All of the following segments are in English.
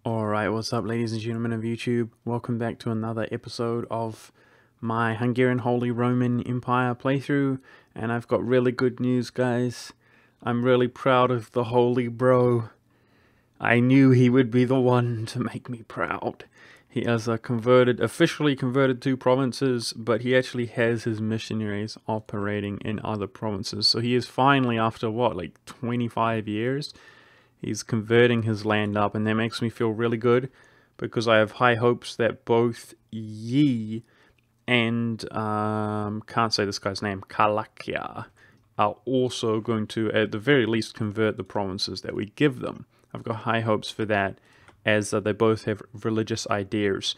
Alright, what's up ladies and gentlemen of YouTube? Welcome back to another episode of my Hungarian Holy Roman Empire playthrough, and I've got really good news, guys. I'm really proud of the holy bro. I knew he would be the one to make me proud. He has officially converted 2 provinces, but he actually has his missionaries operating in other provinces. So he is finally, after what, like 25 years? He's converting his land up, and that makes me feel really good because I have high hopes that both Yi and can't say this guy's name, Kalakia, are also going to, at the very least, convert the provinces that we give them. I've got high hopes for that, as they both have religious ideas.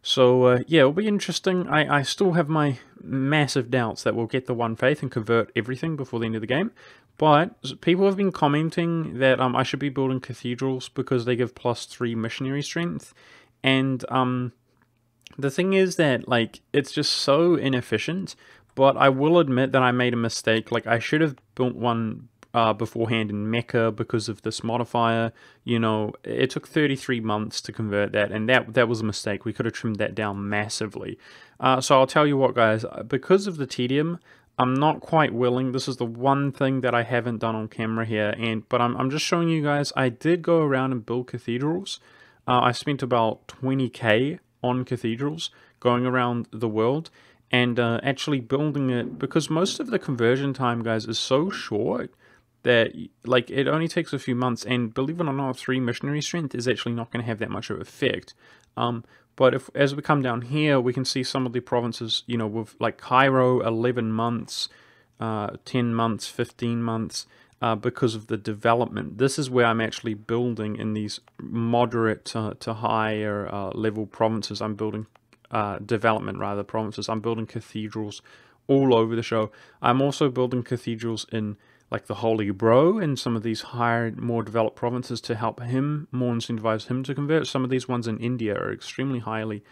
So, yeah, it'll be interesting. I still have my massive doubts that we'll get the one faith and convert everything before the end of the game. But people have been commenting that I should be building cathedrals because they give +3 missionary strength. And the thing is that, like, it's just so inefficient. But I will admit that I made a mistake. Like, I should have built one beforehand in Mecca because of this modifier. You know, it took 33 months to convert that, and that was a mistake. We could have trimmed that down massively. So I'll tell you what, guys, because of the tedium, I'm not quite willing. This is the one thing that I haven't done on camera here, but I'm just showing you guys. I did go around and build cathedrals. I spent about 20k on cathedrals going around the world and actually building it, because most of the conversion time, guys, is so short that, like, it only takes a few months, and believe it or not, 3 missionary strength is actually not going to have that much of an effect. But as we come down here, we can see some of the provinces, you know, with like Cairo, 11 months, 10 months, 15 months, because of the development. This is where I'm actually building in these moderate to higher level provinces. I'm building development, rather, provinces. I'm building cathedrals all over the show. I'm also building cathedrals in like the Holy Bro in some of these higher, more developed provinces to help him, more incentivize him to convert. Some of these ones in India are extremely highly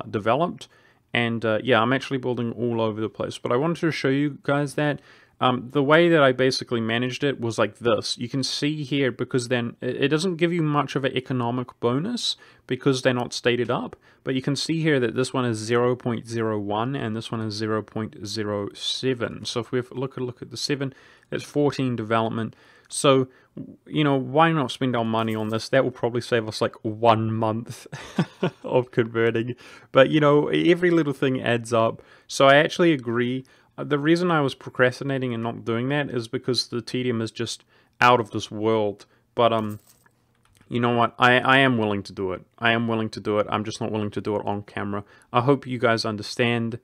developed. And yeah, I'm actually building all over the place. But I wanted to show you guys that the way that I basically managed it was like this. You can see here, because then it doesn't give you much of an economic bonus because they're not stated up. But you can see here that this one is 0.01 and this one is 0.07. So if we look at the 7, that's 14 development. So, you know, why not spend our money on this? That will probably save us like 1 month of converting. But, you know, every little thing adds up. So I actually agree. The reason I was procrastinating and not doing that is because the tedium is just out of this world. But, you know what? I am willing to do it. I am willing to do it. I'm just not willing to do it on camera. I hope you guys understand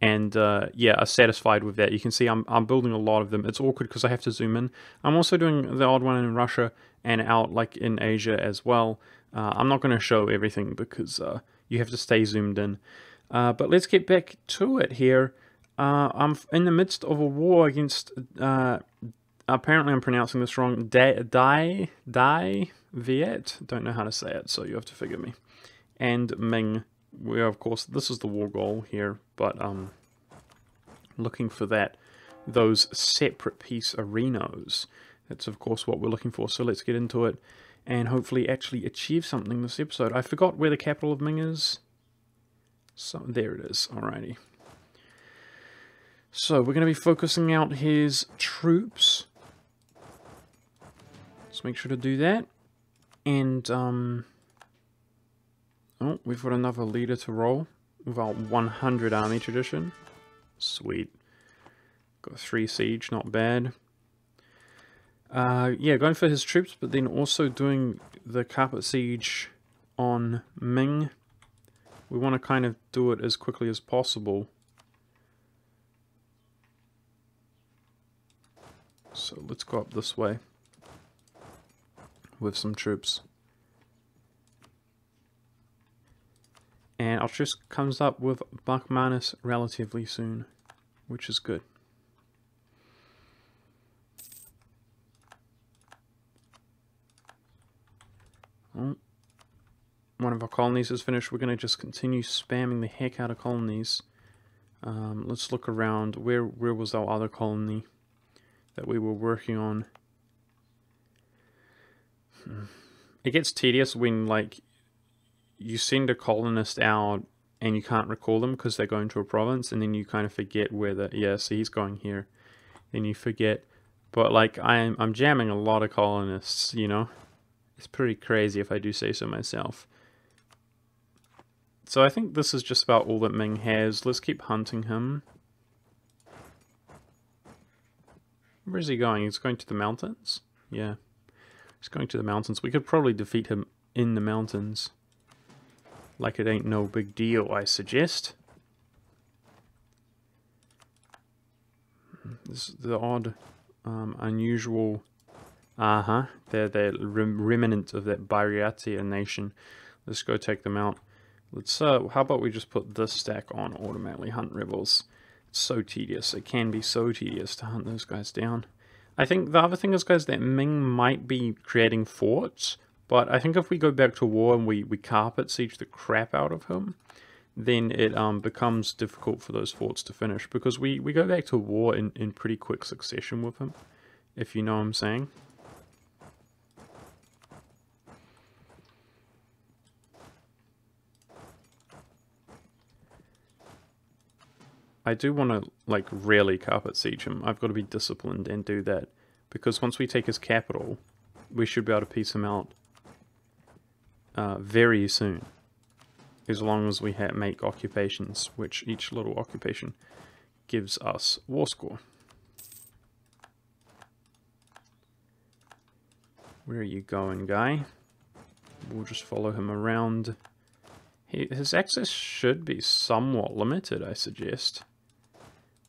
and, yeah, are satisfied with that. You can see I'm building a lot of them. It's awkward because I have to zoom in. I'm also doing the odd one in Russia and out, like, in Asia as well. I'm not going to show everything because you have to stay zoomed in. But let's get back to it here. I'm in the midst of a war against, apparently I'm pronouncing this wrong, Dai Viet, don't know how to say it, so you have to forgive me, and Ming, where of course this is the war goal here, but looking for those separate peace arenas. That's of course what we're looking for, so let's get into it, and hopefully actually achieve something this episode. I forgot where the capital of Ming is, so there it is, alrighty. So we're going to be focusing out his troops. Let's make sure to do that. And, oh, we've got another leader to roll with our 100 army tradition. Sweet. Got 3 siege, not bad. Yeah, going for his troops, but then also doing the carpet siege on Ming. We want to kind of do it as quickly as possible. So let's go up this way with some troops. And our truce comes up with Bakhmanis relatively soon, which is good. Well, one of our colonies is finished. We're going to just continue spamming the heck out of colonies. Let's look around. Where was our other colony that we were working on? it gets tedious when, like, you send a colonist out and you can't recall them because they're going to a province, and then you kind of forget where the, yeah, so he's going here, then you forget. But, like, I'm jamming a lot of colonists, you know? It's pretty crazy if I do say so myself. So I think this is just about all that Ming has. Let's keep hunting him. Where is he going? He's going to the mountains? Yeah. He's going to the mountains. We could probably defeat him in the mountains. Like it ain't no big deal, I suggest. This is the odd, unusual... They're remnant of that Bariatia nation. Let's go take them out. Let's, how about we just put this stack on automatically hunt rebels. It's so tedious. It can be so tedious to hunt those guys down. I think the other thing is, guys, that Ming might be creating forts, but I think if we go back to war and we carpet siege the crap out of him, then it becomes difficult for those forts to finish, because we go back to war in pretty quick succession with him, if you know what I'm saying. I do want to, like, really carpet siege him. I've got to be disciplined and do that, because once we take his capital, we should be able to piece him out very soon, as long as we make occupations, which each little occupation gives us war score. Where are you going, guy? We'll just follow him around. His access should be somewhat limited, I suggest,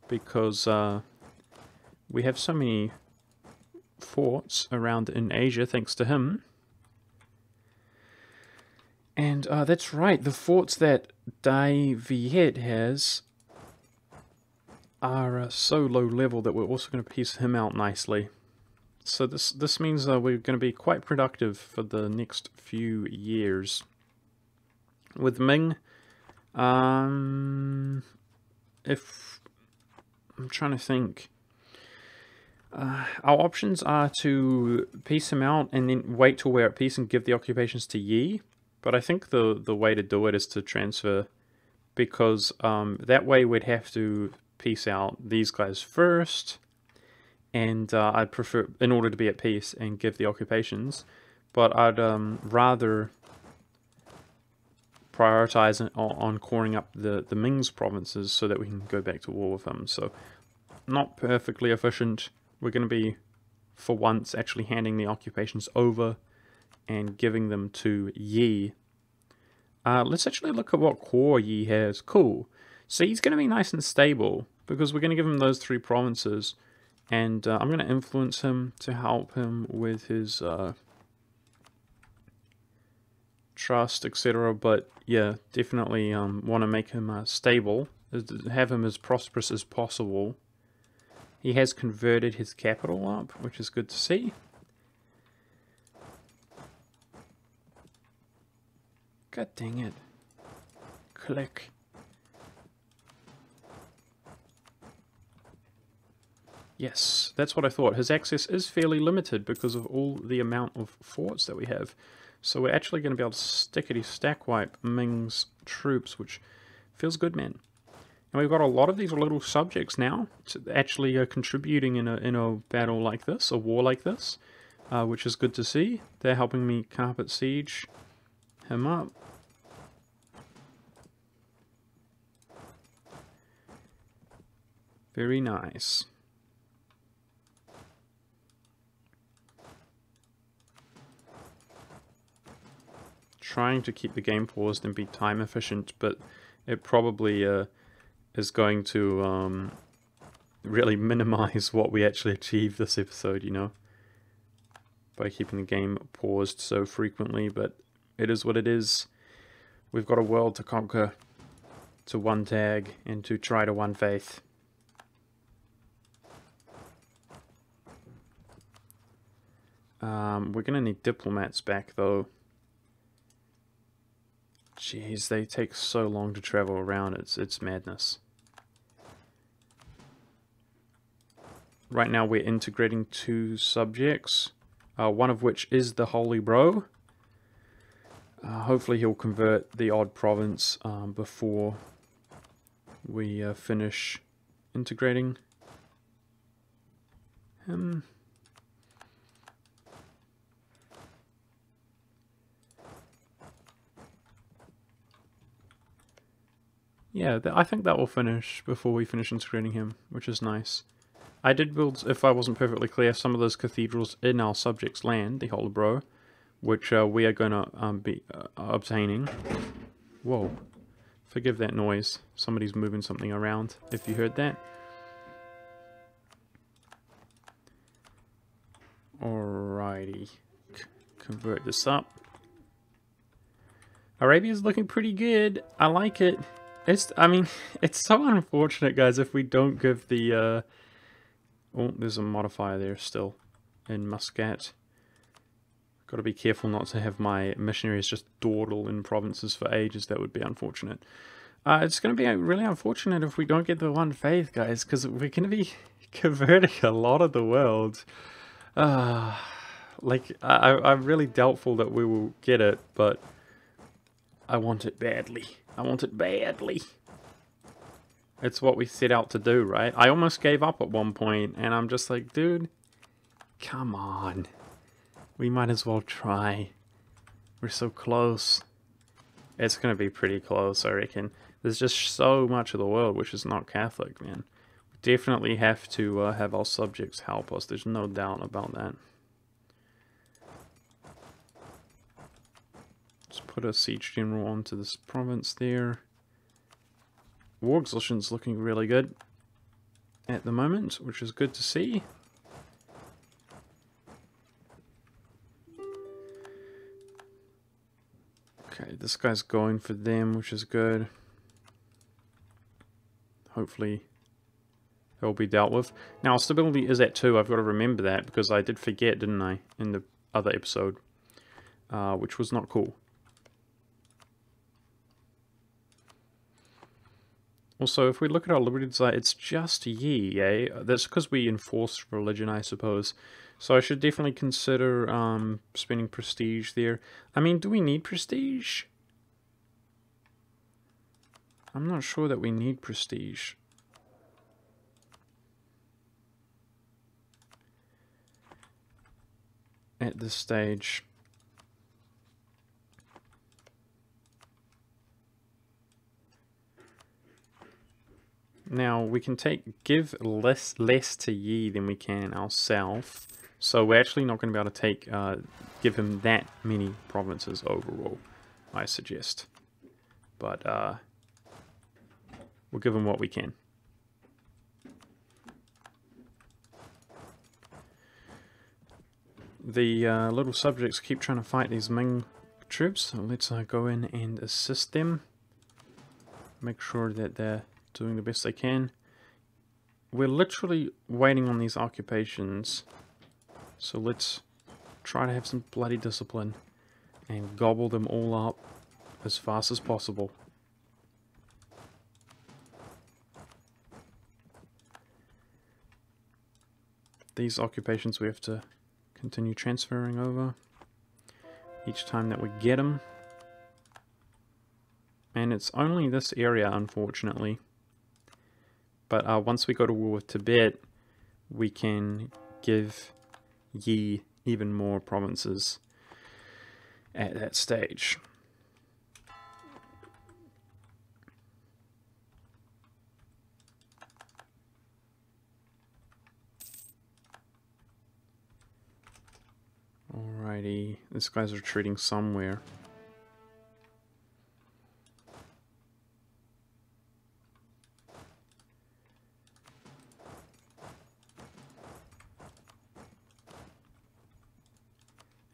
because we have so many forts around in Asia thanks to him. And that's right, the forts that Dai Viet has are so low level that we're also going to piece him out nicely. So this means we're going to be quite productive for the next few years. With Ming, if I'm trying to think, our options are to piece him out and then wait till we're at peace and give the occupations to Yi. But I think the way to do it is to transfer, because that way we'd have to piece out these guys first, and I'd prefer, in order to be at peace and give the occupations, but I'd rather prioritize on coring up the Ming's provinces so that we can go back to war with them. So not perfectly efficient. We're going to be, for once, actually handing the occupations over and giving them to Yi. Let's actually look at what core Yi has. Cool. So he's going to be nice and stable, because we're going to give him those 3 provinces, and I'm going to influence him to help him with his trust, etc. But yeah, definitely want to make him stable, have him as prosperous as possible. He has converted his capital up, which is good to see. God dang it. Click. Yes, that's what I thought. His access is fairly limited because of all the amount of forts that we have. So we're actually going to be able to stickity stack wipe Ming's troops, which feels good, man. And we've got a lot of these little subjects now actually contributing in a battle like this, a war like this, which is good to see. They're helping me carpet siege him up. Very nice. Trying to keep the game paused and be time efficient, but it probably is going to really minimize what we actually achieve this episode, you know, by keeping the game paused so frequently. But it is what it is. We've got a world to conquer, to one tag, and to try to one faith. We're going to need diplomats back, though. Jeez, they take so long to travel around, it's madness. Right now we're integrating 2 subjects, one of which is the Holy Bro, Hopefully he'll convert the odd province before we finish integrating him. Yeah, I think that will finish before we finish integrating him, which is nice. I did build, if I wasn't perfectly clear, some of those cathedrals in our subjects' land, the Holobro, which we are going to be obtaining. Whoa. Forgive that noise. Somebody's moving something around, if you heard that. Alrighty. Convert this up. Arabia's looking pretty good. I like it. I mean, it's so unfortunate, guys, if we don't give the, oh, there's a modifier there still in Muscat. Got to be careful not to have my missionaries just dawdle in provinces for ages. That would be unfortunate. It's going to be really unfortunate if we don't get the one faith, guys, because we're going to be converting a lot of the world. Like, I'm really doubtful that we will get it, but I want it badly. I want it badly. It's what we set out to do, right? I almost gave up at one point, and I'm just like, dude, come on. We might as well try. We're so close. It's going to be pretty close, I reckon. There's just so much of the world which is not Catholic, man. We definitely have to have our subjects help us. There's no doubt about that. Let's put a siege general onto this province there. War exhaustion's looking really good at the moment, which is good to see. Okay, this guy's going for them, which is good. Hopefully it'll be dealt with. Now, stability is at 2. I've got to remember that because I did forget, didn't I, in the other episode, which was not cool. Also, if we look at our liberty desire, it's just ye, eh? That's because we enforce religion, I suppose. So I should definitely consider spending prestige there. I mean, do we need prestige? I'm not sure that we need prestige. At this stage. Now, we can give less to ye than we can ourselves. So we're actually not going to be able to give him that many provinces overall, I suggest. But, we'll give him what we can. The little subjects keep trying to fight these Ming troops, so let's go in and assist them. Make sure that they're doing the best they can. We're literally waiting on these occupations, so let's try to have some bloody discipline and gobble them all up as fast as possible. These occupations we have to continue transferring over each time that we get them. And it's only this area, unfortunately. But once we go to war with Tibet, we can give Yi even more provinces at that stage. Alrighty, this guy's retreating somewhere.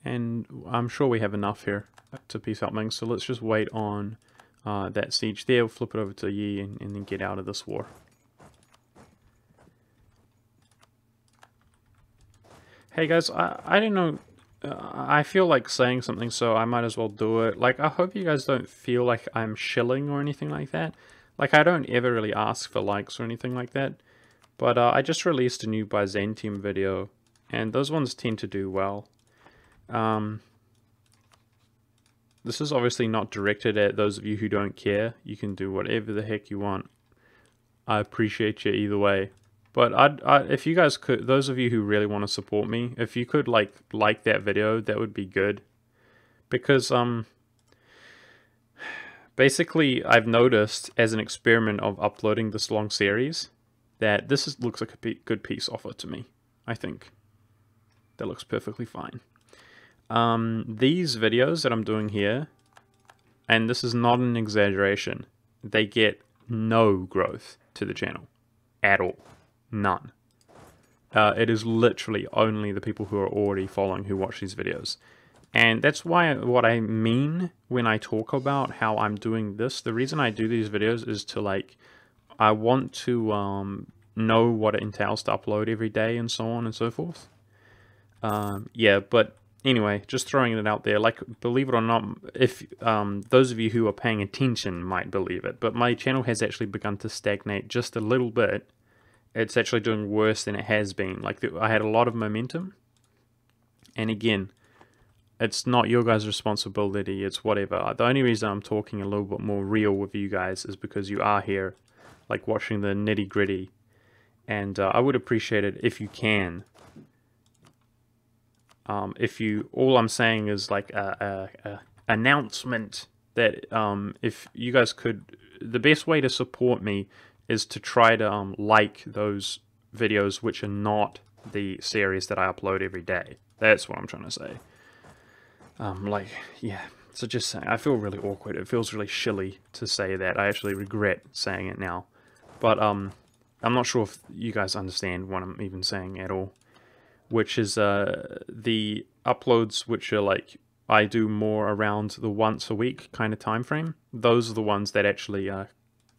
And I'm sure we have enough here to peace out Ming, so let's just wait on that siege there. We'll flip it over to Yi and then get out of this war. Hey guys, I don't know, I feel like saying something, so I might as well do it. Like, I hope you guys don't feel like I'm shilling or anything like that. Like, I don't ever really ask for likes or anything like that. But I just released a new Byzantium video, and those ones tend to do well. This is obviously not directed at those of you who don't care. You can do whatever the heck you want. I appreciate you either way. But if you guys could, those of you who really want to support me, if you could like that video, that would be good. Because basically I've noticed as an experiment of uploading this long series that looks like a good peace offer to me. I think that looks perfectly fine. These videos that I'm doing here, and this is not an exaggeration, they get no growth to the channel at all. None. It is literally only the people who are already following who watch these videos. And that's why what I mean when I talk about how I'm doing this. The reason I do these videos is to like, I want to know what it entails to upload every day and so on and so forth. Yeah, but anyway, just throwing it out there, like, believe it or not, if those of you who are paying attention might believe it, but my channel has actually begun to stagnate just a little bit. It's actually doing worse than it has been. Like, I had a lot of momentum, and again, it's not your guys' responsibility, it's whatever. The only reason I'm talking a little bit more real with you guys is because you are here, like, watching the nitty-gritty, and I would appreciate it if you can. All I'm saying is like a announcement that if you guys could, the best way to support me is to try to like those videos which are not the series that I upload every day. That's what I'm trying to say. Like, yeah, so just saying, I feel really awkward. It feels really shilly to say that. I actually regret saying it now. But I'm not sure if you guys understand what I'm even saying at all. Which is the uploads which are like, I do more around the once a week kind of time frame. Those are the ones that actually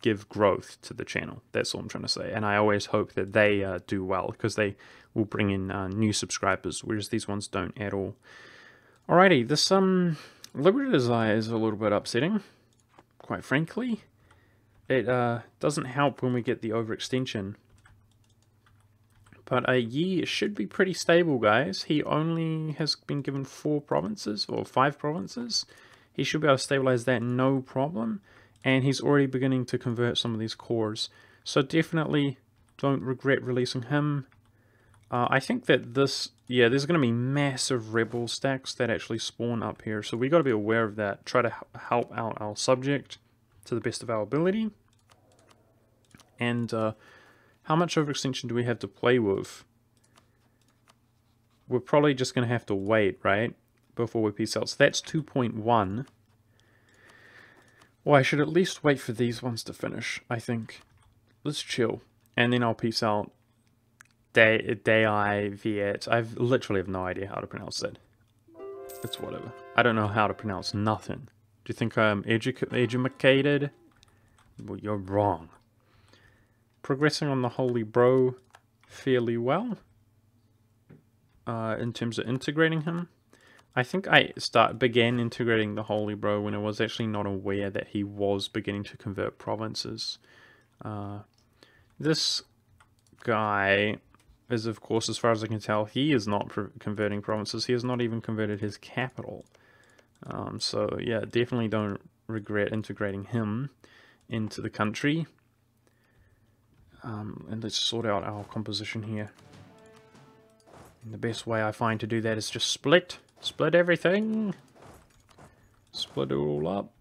give growth to the channel. That's all I'm trying to say. And I always hope that they do well, because they will bring in new subscribers, whereas these ones don't at all. Alrighty, this Liberty Desire is a little bit upsetting, quite frankly. It doesn't help when we get the overextension. But Yi should be pretty stable, guys. He only has been given 4 provinces, or 5 provinces. He should be able to stabilize that no problem. And he's already beginning to convert some of these cores. So definitely don't regret releasing him. I think that this, yeah, there's going to be massive rebel stacks that actually spawn up here. So we got to be aware of that. Try to help out our subject to the best of our ability. And how much overextension do we have to play with? We're probably just going to have to wait, right? Before we peace out. So that's 2.1. Well, I should at least wait for these ones to finish, I think. Let's chill. And then I'll peace out. Dai Viet. I literally have no idea how to pronounce that. It's whatever. I don't know how to pronounce nothing. Do you think I'm educated? Well, you're wrong. Progressing on the Holy Bro fairly well. In terms of integrating him. I think I began integrating the Holy Bro when I was actually not aware that he was beginning to convert provinces. This guy is, of course, as far as I can tell, he is not converting provinces. He has not even converted his capital. So, yeah, definitely don't regret integrating him into the country. And let's sort out our composition here. And the best way I find to do that is just split everything. Split it all up.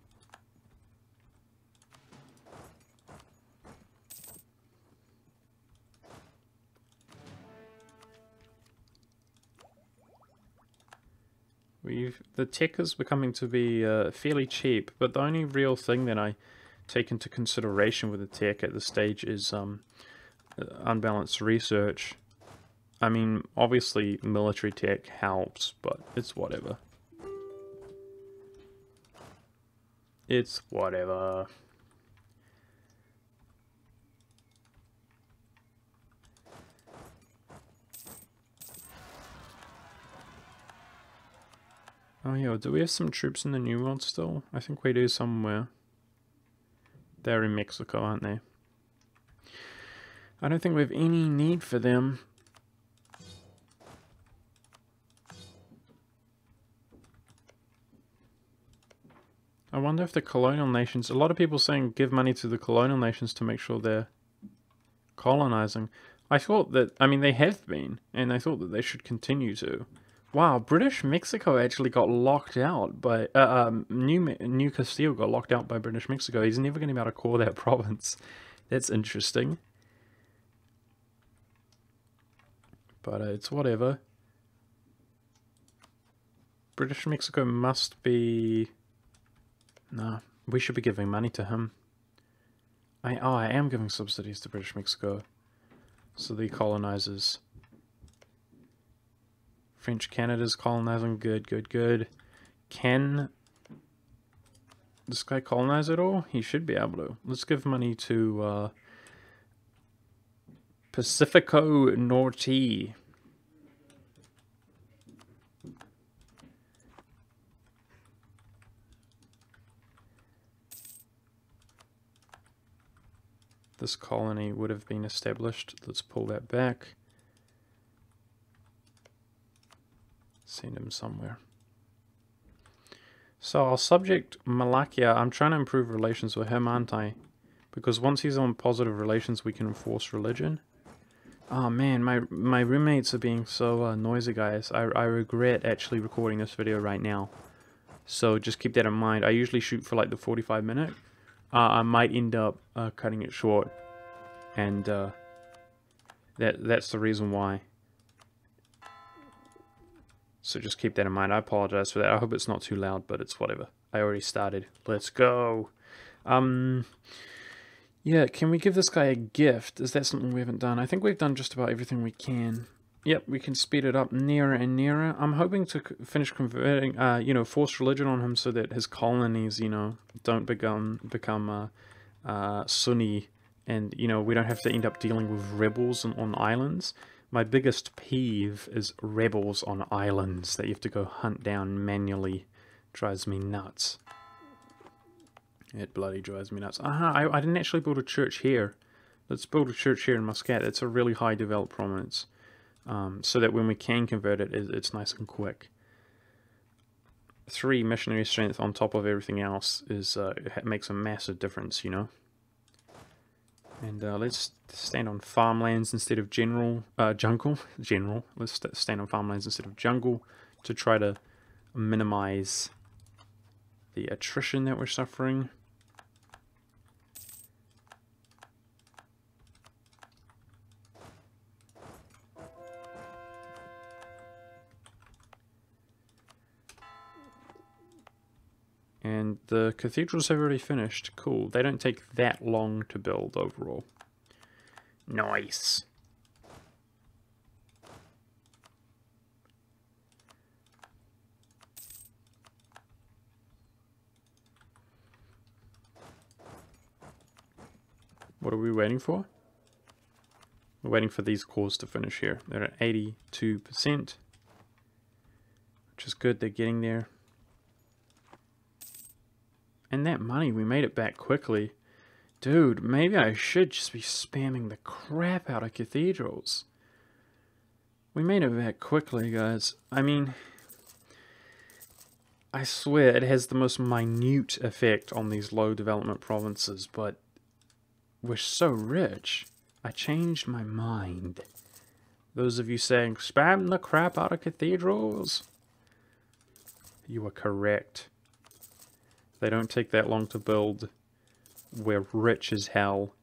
The tech is becoming to be fairly cheap, but the only real thing that I take into consideration with the tech at this stage is unbalanced research. I mean, obviously military tech helps, but it's whatever. It's whatever. Oh yeah, do we have some troops in the New World still? I think we do somewhere. They're in Mexico, aren't they? I don't think we have any need for them. I wonder if the colonial nations... A lot of people saying give money to the colonial nations to make sure they're colonizing. I thought that... I mean, they have been, and I thought that they should continue to. Wow, British Mexico actually got locked out by... New Castile got locked out by British Mexico. He's never going to be able to call that province. That's interesting. But it's whatever. British Mexico must be... Nah, we should be giving money to him. I am giving subsidies to British Mexico. So the colonizers. French Canada's colonizing. Good, good, good. Can this guy colonize it all? He should be able to. Let's give money to Pacifico Norte. This colony would have been established. Let's pull that back. Send him somewhere. So I'll subject Malakia. I'm trying to improve relations with him, aren't I? Because once he's on positive relations, we can enforce religion. Oh man, my roommates are being so noisy, guys. I regret actually recording this video right now. So just keep that in mind. I usually shoot for like the 45-minute. I might end up cutting it short, and that's the reason why. So just keep that in mind. I apologize for that. I hope it's not too loud, but it's whatever. I already started. Let's go. Yeah, can we give this guy a gift? Is that something we haven't done? I think we've done just about everything we can. Yep, we can speed it up nearer and nearer. I'm hoping to finish converting, force religion on him so that his colonies, don't become Sunni, and, we don't have to end up dealing with rebels on islands. My biggest peeve is rebels on islands that you have to go hunt down manually. Drives me nuts. It bloody drives me nuts. I didn't actually build a church here. Let's build a church here in Muscat. It's a really high developed province. So that when we can convert it, it's nice and quick. 3 missionary strength on top of everything else it makes a massive difference, And let's stand on farmlands instead of jungle. Let's stand on farmlands instead of jungle to try to minimize the attrition that we're suffering. And the cathedrals have already finished. Cool. They don't take that long to build overall. Nice. What are we waiting for? We're waiting for these cores to finish here. They're at 82%. Which is good. They're getting there. And that money, we made it back quickly. Dude, maybe I should just be spamming the crap out of cathedrals. We made it back quickly, guys. I mean, I swear it has the most minute effect on these low development provinces, but we're so rich. I changed my mind. Those of you saying, spam the crap out of cathedrals, you are correct. They don't take that long to build. We're rich as hell.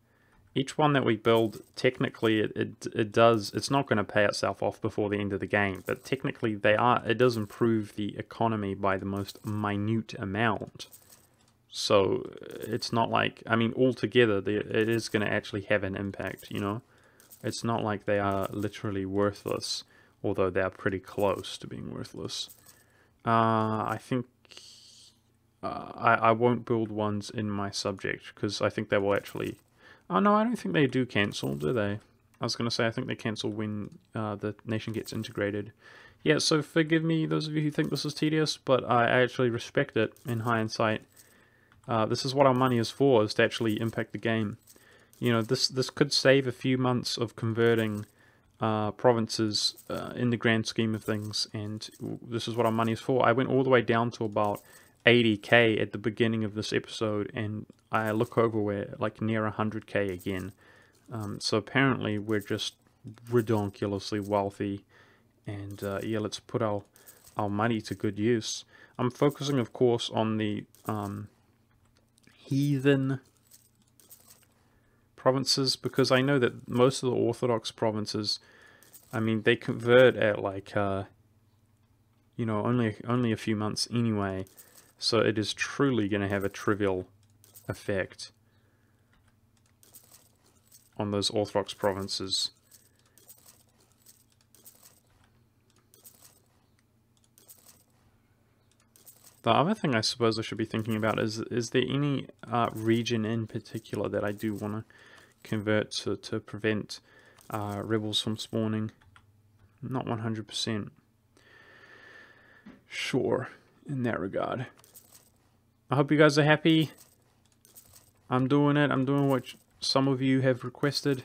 Each one that we build, technically, it's not going to pay itself off before the end of the game, but technically it does improve the economy by the most minute amount. So it's not like, I mean, altogether, it is going to actually have an impact, It's not like they are literally worthless, although they're pretty close to being worthless. I think I won't build ones in my subject, because I think they will actually... Oh no, I don't think they do cancel, do they? I was going to say, I think they cancel when the nation gets integrated. Yeah, so forgive me, those of you who think this is tedious, but I actually respect it in hindsight. This is what our money is for, is to actually impact the game. This could save a few months of converting provinces in the grand scheme of things, and this is what our money is for. I went all the way down to about 80k at the beginning of this episode, and I look over, we're like near 100k again. So apparently we're just ridiculously wealthy, and yeah, let's put our money to good use. I'm focusing, of course, on the heathen provinces, because I know that most of the Orthodox provinces, I mean, they convert at like you know, only a few months anyway, so it is truly going to have a trivial effect on those Orthodox provinces. The other thing I suppose I should be thinking about is there any region in particular that I do want to convert to prevent rebels from spawning? Not 100% sure in that regard. I hope you guys are happy. I'm doing it. I'm doing what some of you have requested.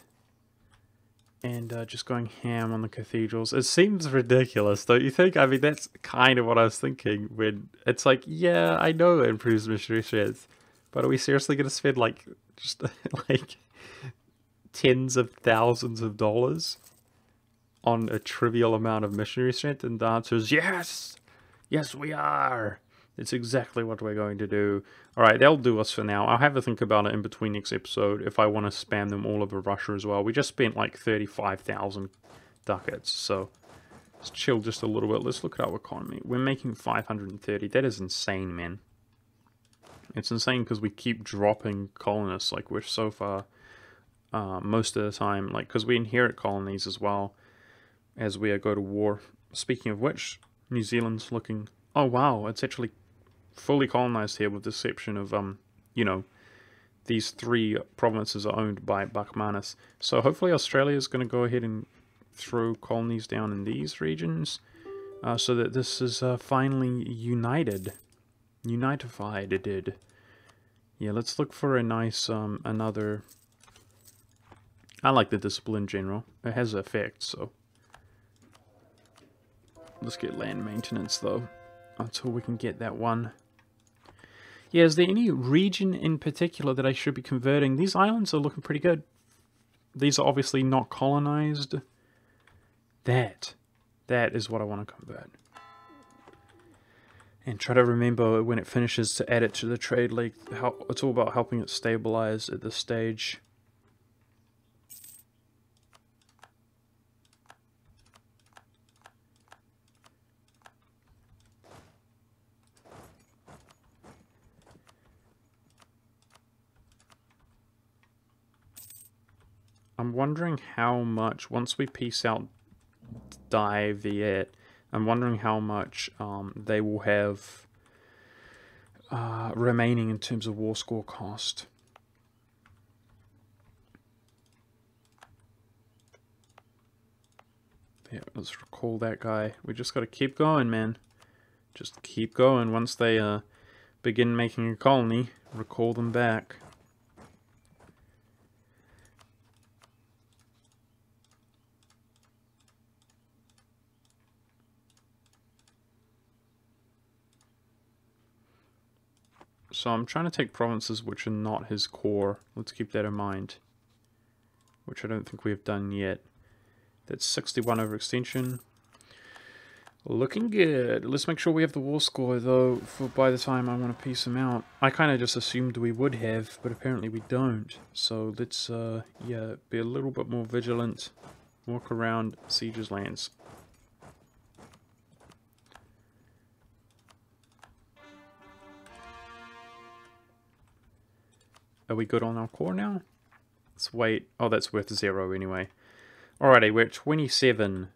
And just going ham on the cathedrals. It seems ridiculous, don't you think? I mean, that's kind of what I was thinking when it's like, yeah, I know it improves missionary strength, but are we seriously going to spend like just like tens of thousands of dollars on a trivial amount of missionary strength? And the answer is yes! Yes, we are! It's exactly what we're going to do. Alright, that'll do us for now. I'll have a think about it in between next episode if I want to spam them all over Russia as well. We just spent like 35,000 ducats, so let's chill just a little bit. Let's look at our economy. We're making 530. That is insane, man. It's insane because we keep dropping colonists. Like, we're so far most of the time, like, because we inherit colonies as well as we go to war. Speaking of which, New Zealand's looking... Oh, wow, it's actually fully colonized here, with the exception of, you know, these 3 provinces are owned by Bachmanis. So hopefully Australia is going to go ahead and throw colonies down in these regions, so that this is finally united. Unitified, it did. Yeah, let's look for a nice, another... I like the discipline in general. It has an effect, so... Let's get land maintenance, though, until we can get that one. Yeah, is there any region in particular that I should be converting? These islands are looking pretty good. These are obviously not colonized. That is what I want to convert. And try to remember when it finishes to add it to the trade league. It's all about helping it stabilize at this stage. I'm wondering how much, once we piece out Dai Viet, I'm wondering how much they will have remaining in terms of war score cost. Yeah, let's recall that guy. We just got to keep going, man. Just keep going. Once they begin making a colony, recall them back. So I'm trying to take provinces which are not his core. Let's keep that in mind. Which I don't think we have done yet. That's 61 overextension. Looking good. Let's make sure we have the war score, though, for by the time I want to piece them out. I kind of just assumed we would have, but apparently we don't. So let's, yeah, be a little bit more vigilant. Walk around Siege's lands. Are we good on our core now? Let's wait. Oh, that's worth 0 anyway. Alrighty, we're at 27.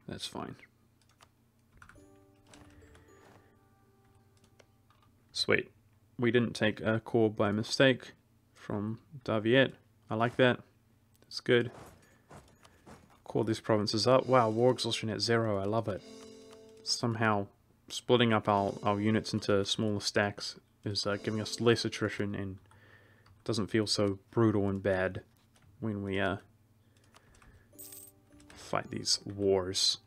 That's fine. Sweet. We didn't take a core by mistake from Dai Viet. I like that. That's good. Core these provinces up. Wow, war exhaustion at 0. I love it. Somehow splitting up our units into smaller stacks is giving us less attrition and doesn't feel so brutal and bad when we fight these wars.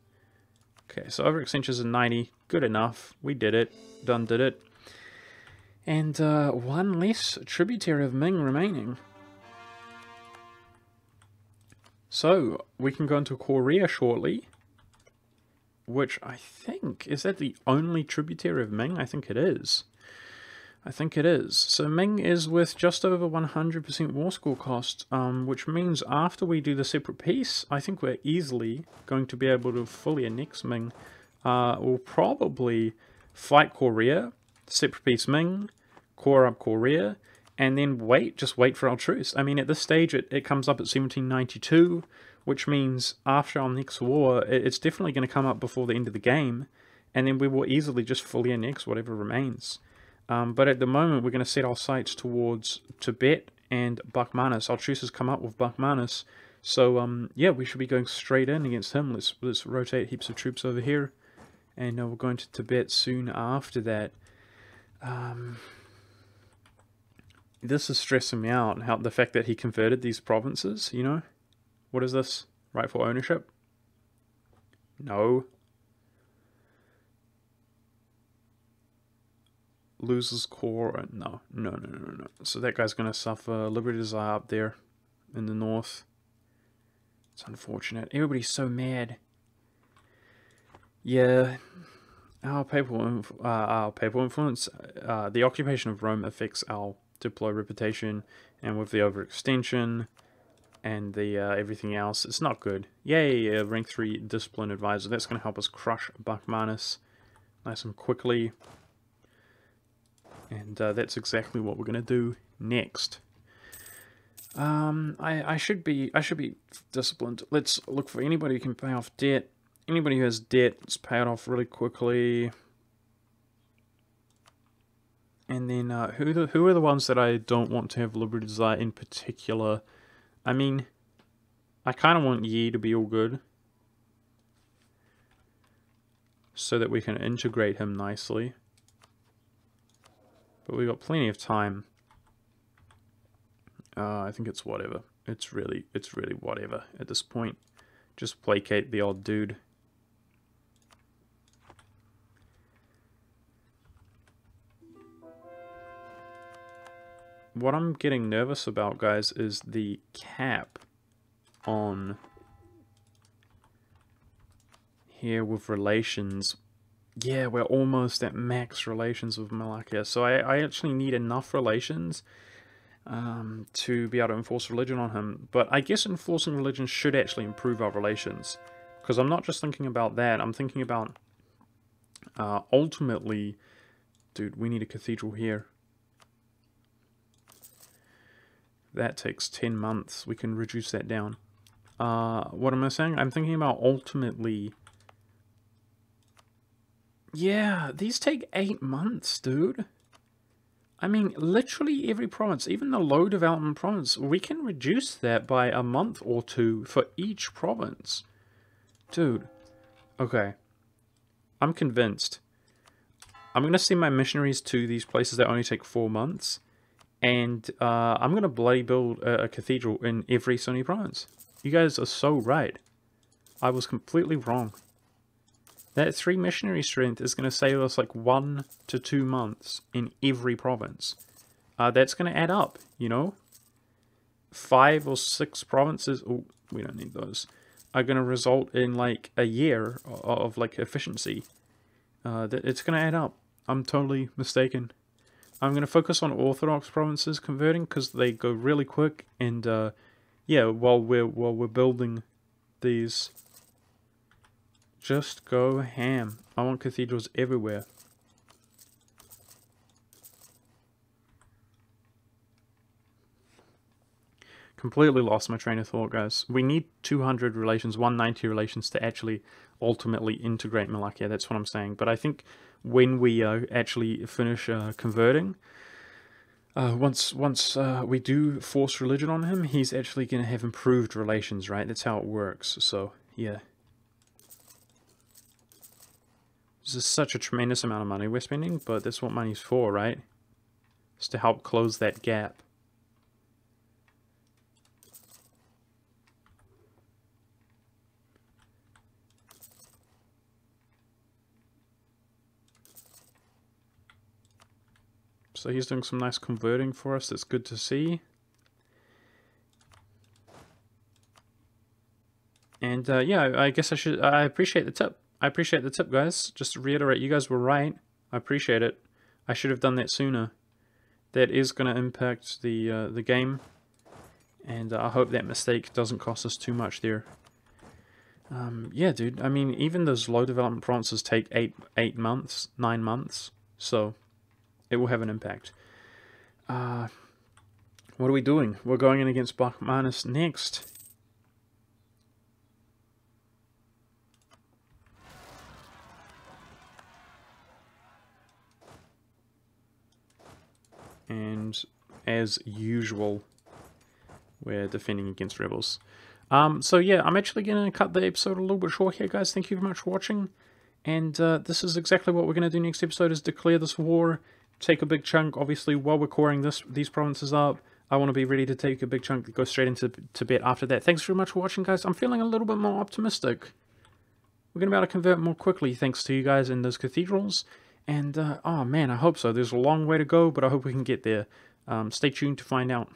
Okay, so overextensions are 90. Good enough. We did it. Done did it. And one less tributary of Ming remaining. So, we can go into Korea shortly. Which I think, is that the only tributary of Ming? I think it is. I think it is. So Ming is with just over 100% war score cost, which means after we do the separate peace, I think we're easily going to be able to fully annex Ming. We'll probably fight Korea, separate peace Ming, core up Korea, and then just wait for our truce. I mean, at this stage, it comes up at 1792, which means after our next war, it's definitely going to come up before the end of the game, and then we will easily just fully annex whatever remains. But at the moment, we're going to set our sights towards Tibet and Bakhmanis. Our truce has come up with Bakhmanis. So, yeah, we should be going straight in against him. Let's rotate heaps of troops over here. And we're going to Tibet soon after that. This is stressing me out. The fact that he converted these provinces, you know? What is this? Rightful ownership? No. Loses core. No. So that guy's going to suffer. Liberty Desire up there in the north. It's unfortunate. Everybody's so mad. Yeah. Our papal influence. The occupation of Rome affects our diplo reputation, and with the overextension and the everything else, it's not good. Yay, rank 3 discipline advisor. That's going to help us crush Bakhmanis nice and quickly. And that's exactly what we're going to do next. I should be disciplined. Let's look for anybody who can pay off debt. Anybody who has debt, let's pay it off really quickly. And then who are the ones that I don't want to have Liberty Desire in particular? I mean, I kind of want Yi to be all good, so that we can integrate him nicely. But we've got plenty of time. I think it's whatever. It's really whatever at this point. Just placate the odd dude. What I'm getting nervous about, guys, is the cap on here with relations. Yeah, we're almost at max relations with Malakia. So I actually need enough relations to be able to enforce religion on him. But I guess enforcing religion should actually improve our relations. Because I'm not just thinking about that. I'm thinking about ultimately... Dude, we need a cathedral here. That takes 10 months. We can reduce that down. What am I saying? I'm thinking about ultimately... Yeah, these take 8 months, dude. I mean, literally every province, even the low development province, we can reduce that by a month or two for each province. Dude. Okay. I'm convinced. I'm going to send my missionaries to these places that only take 4 months. And I'm going to bloody build a cathedral in every Sunni province. You guys are so right. I was completely wrong. That 3 missionary strength is going to save us like 1 to 2 months in every province. That's going to add up, you know? 5 or 6 provinces, oh, we don't need those, are going to result in like a year of like efficiency. It's going to add up. I'm totally mistaken. I'm going to focus on Orthodox provinces converting because they go really quick, and yeah, while we're building these, just go ham. I want cathedrals everywhere. Completely lost my train of thought, guys. We need 200 relations, 190 relations to actually ultimately integrate Malakia. That's what I'm saying. But I think when we actually finish converting, once we do force religion on him, he's actually going to have improved relations, right? That's how it works. So, yeah. This is such a tremendous amount of money we're spending, but that's what money's for, right? It's to help close that gap. So he's doing some nice converting for us. That's good to see. And yeah, I guess I appreciate the tip. I appreciate the tip, guys. Just to reiterate, you guys were right. I appreciate it. I should have done that sooner. That is going to impact the game. And I hope that mistake doesn't cost us too much there. Yeah, dude. I mean, even those low development provinces take 8 months, 9 months. So it will have an impact. What are we doing? We're going in against Bachmanus next. And as usual, we're defending against rebels. So yeah, I'm actually going to cut the episode a little bit short here, guys. Thank you very much for watching. And this is exactly what we're going to do next episode, is declare this war, take a big chunk. Obviously, while we're coring these provinces up, I want to be ready to take a big chunk, go straight into Tibet after that. Thanks very much for watching, guys. I'm feeling a little bit more optimistic. We're going to be able to convert more quickly thanks to you guys in those cathedrals. And, oh man, I hope so. There's a long way to go, but I hope we can get there. Stay tuned to find out.